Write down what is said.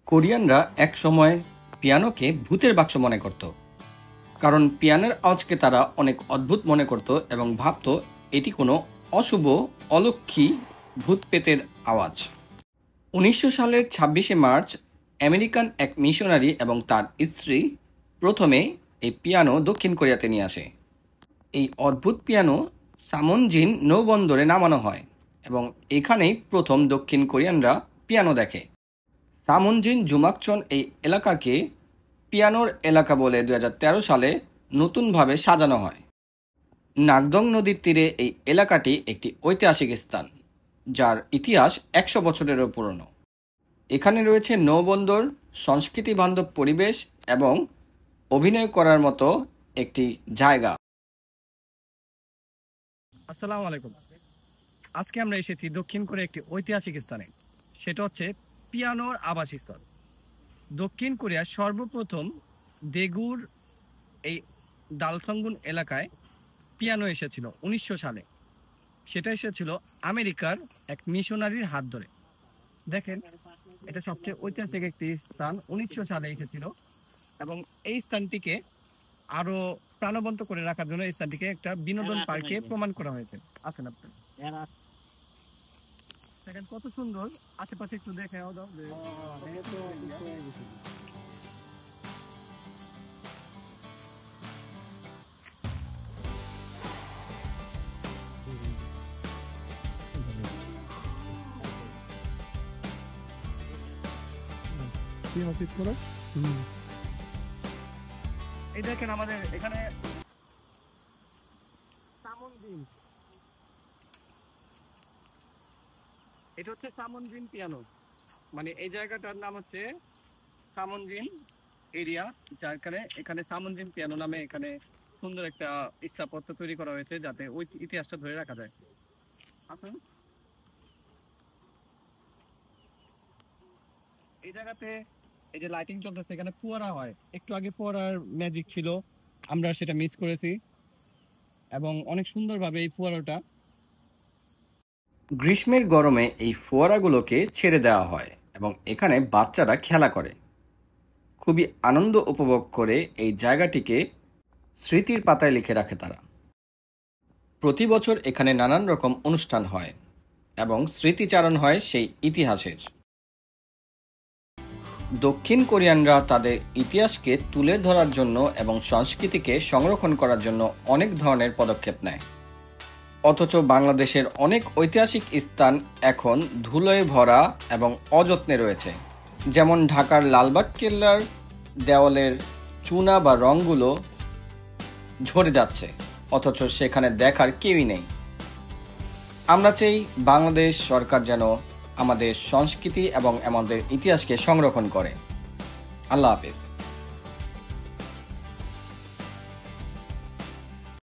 কোরিয়ানরা একসময় পিয়ানোকে ভূতের বাক্স মনে করত, কারণ পিয়ানোর আওয়াজকে তারা অনেক অদ্ভুত মনে করত এবং ভাবত এটি কোনো অশুভ, অলক্ষী, ভূত-প্রেতের আওয়াজ। 1900 সালের 26শে মার্চ আমেরিকান এক মিশনারি এবং তার স্ত্রী প্রথমে এই পিয়ানো দক্ষিণ কোরিয়াতে নিয়ে আসে। এই অদ্ভুত পিয়ানো সামনজিন নৌবন্দরে নামানো হয় এবং এখানেই প্রথম দক্ষিণ কোরিয়ানরা পিয়ানো দেখে। সামনজিন জুমাকচন এই এলাকাকে পিয়ানোর এলাকা বলে 2013 সালে নতুনভাবে সাজানো হয়। নাকদং নদীর তীরে এই এলাকাটি একটি ঐতিহাসিক স্থান, যার ইতিহাস 100 বছরেরও পুরনো। এখানে রয়েছে নৌবন্দর, সংস্কৃতি বান্ধব পরিবেশ এবং অভিনয় করার মতো একটি জায়গা। আসসালামু আলাইকুম। আজকে আমরা এসেছি দক্ষিণ কোরিয়ার একটি ঐতিহাসিক স্থানে, সেটা হচ্ছে পিয়ানোর আবাসস্থল। দক্ষিণ কোরিয়ার সর্বপ্রথম দেগুর এই দালসংগুন এলাকায় পিয়ানো এসেছিল 1900 সালে। সেটা এসেছিল আমেরিকার এক মিশনারির হাত ধরে। দেখেন, এটা সবচেয়ে ঐতিহাসিক একটি স্থান, 1900 সালে এসেছিল এবং এই স্থানটিকে আরো প্রাণবন্ত করে রাখার জন্য এই স্থানটিকে একটা বিনোদন পার্কে প্রমাণ করা হয়েছে। আসেন আপনি দেখেন কত সুন্দর, আশেপাশে একটু দেখে দাও। এই দেখেন আমাদের এখানে সামনজিন, এটা হচ্ছে সামনজিন পিয়ানো, মানে এই জায়গাটার নাম হচ্ছে সামনজিন এরিয়া, যার কারণে এখানে সামনজিন পিয়ানো নামে এখানে সুন্দর একটা স্থাপত্য তৈরি করা হয়েছে যাতে ওই ইতিহাসটা ধরে রাখা যায়। আসুন, এই জায়গাতে এই যে লাইটিং চলতেছে, এখানে ফোয়ারা হয়। একটু আগে ফোয়ারার ম্যাজিক ছিল, আমরা সেটা মিস করেছি এবং অনেক সুন্দরভাবে এই ফোয়ারাটা। গ্রীষ্মের গরমে এই ফোয়ারাগুলোকে ছেড়ে দেওয়া হয় এবং এখানে বাচ্চারা খেলা করে, খুবই আনন্দ উপভোগ করে এই জায়গাটিকে স্মৃতির পাতায় লিখে রাখে তারা। প্রতি বছর এখানে নানান রকম অনুষ্ঠান হয় এবং স্মৃতিচারণ হয় সেই ইতিহাসের। দক্ষিণ কোরিয়ানরা তাদের ইতিহাসকে তুলে ধরার জন্য এবং সংস্কৃতিকে সংরক্ষণ করার জন্য অনেক ধরনের পদক্ষেপ নেয়, অথচ বাংলাদেশের অনেক ঐতিহাসিক স্থান এখন ধুলোয় ভরা এবং অযত্নে রয়েছে। যেমন ঢাকার লালবাগ কেল্লার দেওয়ালের চুনা বা রঙগুলো ঝরে যাচ্ছে, অথচ সেখানে দেখার কেউই নেই। আমরা চাই বাংলাদেশ সরকার যেন আমাদের সংস্কৃতি এবং আমাদের ইতিহাসকে সংরক্ষণ করে। আল্লাহ হাফেজ।